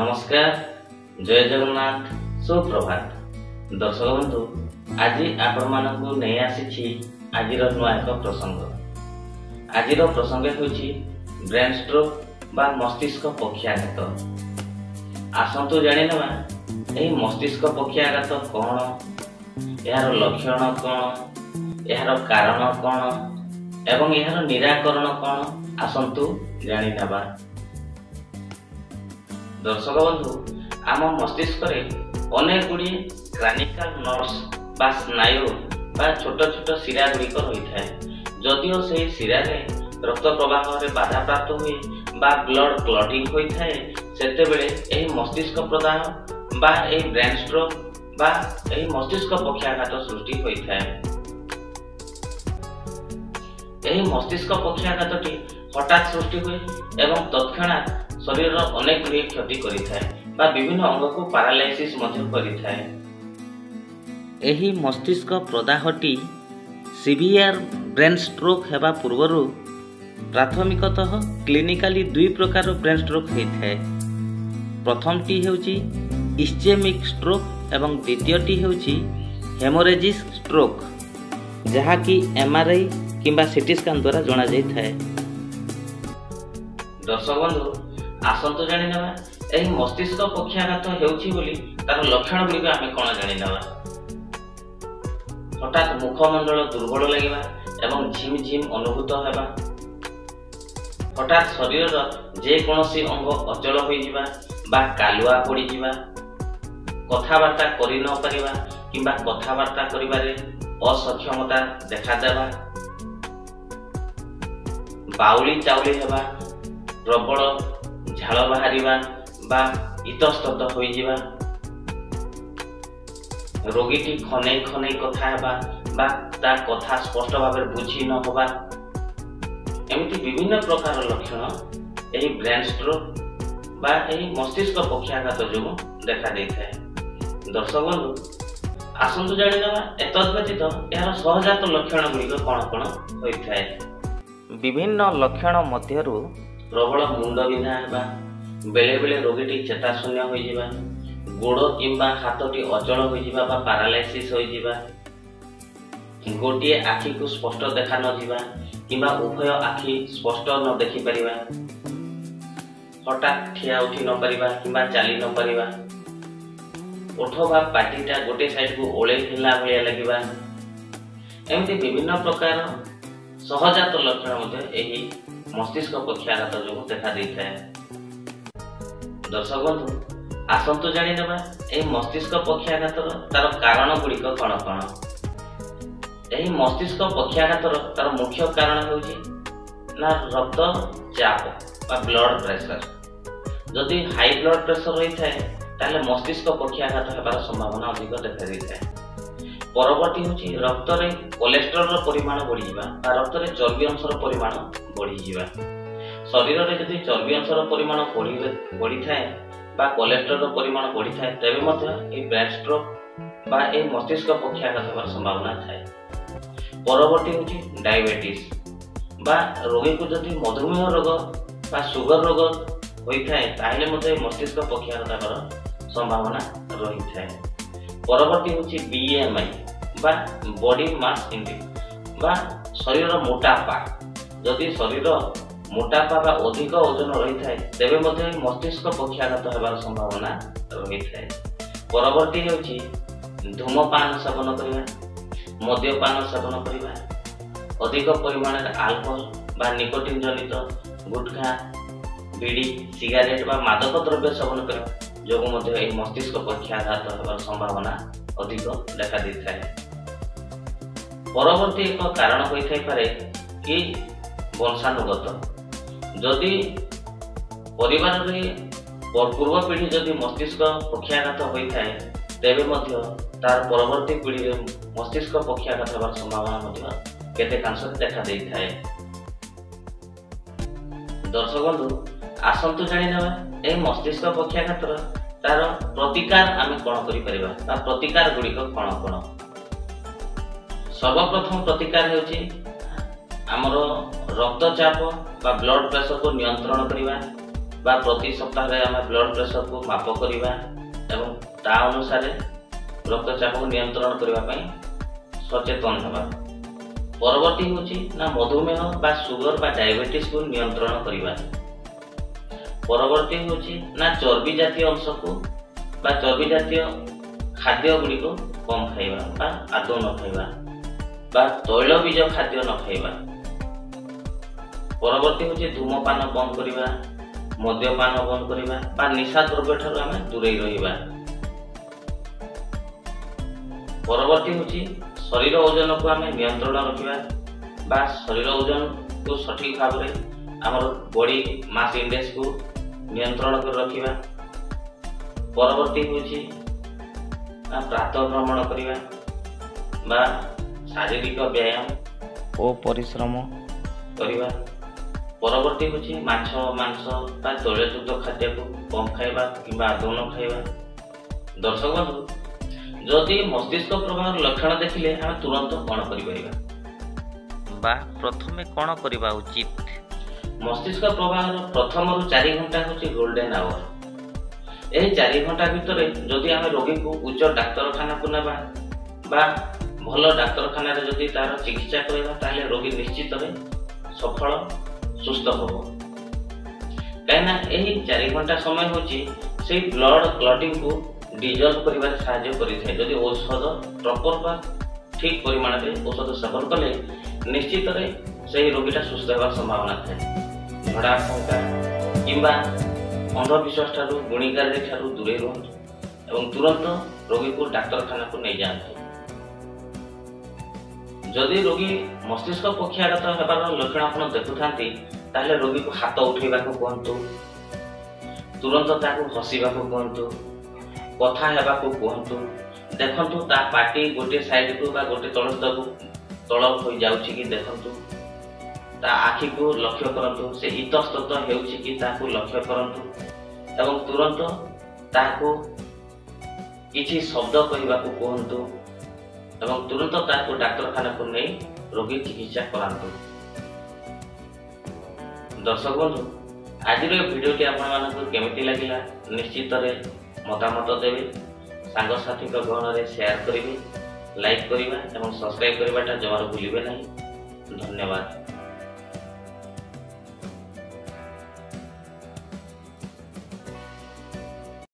नमस्कार, जय जगन्नाथ, सुप्रभात। दर्शक बंधु, आज आपण नहीं आसी आज नुआ एक प्रसंग। आज प्रसंग होची ब्रेन स्ट्रोक बा मस्तिष्क पक्षाघात। आसतु जानी नवा यही मस्तिष्क पक्षाघात कौन, यार लक्षण कौन, यार कारण कौन एवं यार निराकरण कौन, आसतु जानी नवा। दर्शक बंधु, आम मस्तिष्क अनेक गुड़ी क्रानिकल नर्व्स बा स्नायु बा छोट छोट शिरा गुड़िक रही है। जदिओ से शिरा रक्त प्रवाह रे बाधा प्राप्त हुए बा ब्लड क्लटिंग होता है, सेतेबेले एही मस्तिष्क प्रदाह बा एही ब्रेन स्ट्रोक बा एही मस्तिष्क पक्षाघात सृष्टि होता है। एही मस्तिष्क पक्षाघातटी हठात सृष्टि हुए एवं तत्क्षणात शरीर अनेक गुड़िए क्षति करिथाय बा विभिन्न अंग को पैरालाइसिस मध्य करिथाय। एही मस्तिष्क प्रदाहटी सीवियर ब्रेन स्ट्रोक हेबा पूर्वरु प्राथमिकतः क्लिनिकाली दुई प्रकार ब्रेन स्ट्रोक होइथाय। प्रथमटी हेउची इस्चेमिक स्ट्रोक एवं द्वितीयटी हेउची हेमोरेजिक स्ट्रोक, जहा कि एमआरआई किंबा सीटी स्कैन द्वारा जणा जाइथाय। दर्शक बंधु, आसतु जानी नवा एही मस्तिष्क पक्षाघात हेउची बोली तार लक्षण गुड़िक आमे कोन जानी नवा। हठात मुखमंडल दुर्बल लगिबा एवं झिम झिम अनुभूत हेबा, हठात शरीर जे कोनोसी अंग अचल होई जिबा बा कालुआ पड़ी जिबा, कथावार्ता करि न परिबा किंबा कथावार्ता करिबारे असक्षमता देखा देबा, बाउली चाउली हेबा, प्रबल झाल बाहरिबा बा इतस्तत होई जिबा, रोगीटी खने खने कथा हेबा बा ता कथा स्पष्ट भाबे बुझी न होबा, एमिति विभिन्न प्रकार लक्षण एही ब्रेन स्ट्रोक बा एही मस्तिष्क पक्षाघात जो देखा देइथाय। दर्शक बंधु, आसंतु जानि नवा एतद व्यतीत यार सहजात लक्षण गुड़िक कौन कौन होइथाय। विभिन्न लक्षण मध्यरु प्रबल मुंड बिंधा हेबा, बेले बेले रोगीटी चेता शून्य होई जिबा, गोड़ किंबा हाथटी अचल होई जिबा बा पैरालाइसिस होई जिबा, गोटिए आखि को स्पष्ट देखा न जिबा किंबा उभय आखि स्पष्ट न देखि परिबा, हठात ठिया उठी न परिबा किंबा चाली न परिबा, ओठ बा पाटीटा गोटे साइड को ओळे हिला भलिया लागिबा, एमिति विभिन्न प्रकार सहजात लक्षण मध्य एही मस्तिष्क पक्षाघात जो देखा देइथाय। दर्शक बंधु, आसंतु जानी नबा एही मस्तिष्क पक्षाघात तार कारण गुड़िक कौन कौन। एही मस्तिष्क पक्षाघात तार मुख्य कारण होउची ना रक्त चाप बा ब्लड प्रेशर। जदि हाई ब्लड प्रेशर रही थाए ताले मस्तिष्क पक्षाघात हेबार संभावना अधिक देखा देइथाय। परवर्ती होची रक्त रे कोलेस्ट्रॉल परिमाण बढ़ी जिबा बा रक्त रे चर्बी अंशर परिमाण बढ़ी जिबा। शरीर रे यदि चर्बी अंशर परिमाण बढ़ी थाए बा कोलेस्ट्रॉल परिमाण बढ़ी थाए, तबे मध्य ए ब्रेन स्ट्रोक बा ए मस्तिष्क पक्षाघात हेबार संभावना थाए। परवर्ती होची डायबिटीज बा रोगी को यदि मधुमेह रोग बा सुगर रोग होई थाए ताहले मध्य मस्तिष्क पक्षाघात हेबार संभावना रही थाए। परवर्ती होची बीएमआई बा बॉडी मास इंडेक्स बा शरीर मोटापा। जदि शरीर मोटापा बा अधिक ओजन रही थाए तेबे मध्ये मस्तिष्क पक्षाघात हेबार संभावना रही थाए। परवर्ती होची धूमपान सेवन करिबा, मद्यपान सेवन करिबा, अधिक परिमाण अल्कोहल बा निकोटिन जनित गुटखा, बीड़ी, सिगारेट बा मादक द्रव्य सेवन करिबा जो मध्य एही मस्तिष्क पक्षाघात हेबार संभावना अधिक देखा देइथाय। परवर्ती एक कारण होई थाई पारे कि वंशानुगत। जदि परिवार रे पूर्व पीढ़ी जदि मस्तिष्क पक्षाघात होई थाए तेबे मध्य तार परवर्ती पीढ़ी रे मस्तिष्क पक्षाघात हेबार संभावना मध्य केतेकांश देखा देइथाय। दर्शक बंधु, आसंतु जानि नवा ए मस्तिष्क पक्षाघात तार प्रतिकार आमे कोन करि परिबा ता प्रतिकार गुड़िक कोन कोन। सर्वप्रथम प्रतिकार हेउची हमर रक्तचाप बा ब्लड प्रेशर को नियंत्रण करिबा, बा प्रति सप्ताह आम ब्लड प्रेशर को माप करवा एवं ता अनुसार रक्तचाप को नियंत्रण करने सचेतन होगा। परवर्ती होची ना मधुमेह बा सुगर बा डायबिटीज को नियंत्रण करवा। परवर्ती होची ना चर्बी जातीय अंश को बा चर्बी जातीय खाद्य गुड़िक कम खाइबा बा आदौ न खाइबा बा तैलबीज खाद्य न खाइबा। परवर्ती होची धूमपान बंद करवा, मद्यपान बंद करवा बा निशा द्रव्य ठारू आमे दूरे रहिबा। परवर्ती होची शरीर ओजन को आमे नियंत्रण रखिबा बा शरीर ओजन को सठिक भाव रे हमर बॉडी मास इंडेक्स को नियंत्रण कर रखिबा। परवर्ती होची प्रातः भ्रमण करवा बा शारीरिक व्यायाम और परिश्रम करवा। परवर्ती होची माछ मांस बा तैलयुक्त खाद्य को कम खाइबा किंबा आदौ न खाइबा। दर्शक बंधु, जदि मस्तिष्क प्रवाह लक्षण देखिले हम तुरंत कौन करिबा बा प्रथमे कौन करबा उचित? मस्तिष्क प्रवाह प्रथम रु 4 घंटा होची गोल्डन आवर। एही 4 घंटा भितर जदि आम रोगी को उच्च डाक्तरखाना को नेबा बा भल डाक्तरखाना रे जदि तार चिकित्सा करबा ताले रोगी निश्चित सफल सुस्थ होबो। काइना एही 4 घंटा समय होची से ब्लड क्लॉटिंग को डिजल्व करिबार सहायता करिथाय। जदि औषध प्रॉपर बा ठीक परिमाण रे औषध सेवन कले निश्चित रे सही रोगीटा सुस्थ होबार संभावना थाए। झड़ा फंका किंबा अंधविश्वास ठारू गुणिगारी ठारू दूरे रुहतु एवं तुरंत रोगी को डाक्तरखाना को नहीं जाते। जदि रोगी मस्तिष्क पक्षाघात होबार लक्षण आपण देखुथांती ताले रोगी को हाथ उठेबा को कहंतु, तुरंत ताको हसीबा को कहंतु, कथा हेबा को कहंतु। देखंतु ता पार्टी गोटे साइड को बा गोटे तलस्थ को तळ होई जाउची कि देखंतु, ता आखि को लक्ष्य करंतु, से इतस्तत हेउची कि ताको लक्ष्य करंतु एवं तुरंत ताको किछि शब्द कहबा को कहंतु एवं तुरंत ताको डाक्तरखाना को नहीं रोगी चिकित्सा करांतु। दर्शक बंधु, आज भिडियो आपको केमिति लगिला निश्चित मतामत देवे, सांगसाथी गहन रे शेयर करेंगे, लाइक करवा और सब्सक्राइब करवाटा जमार भूलिबे नहीं। धन्यवाद।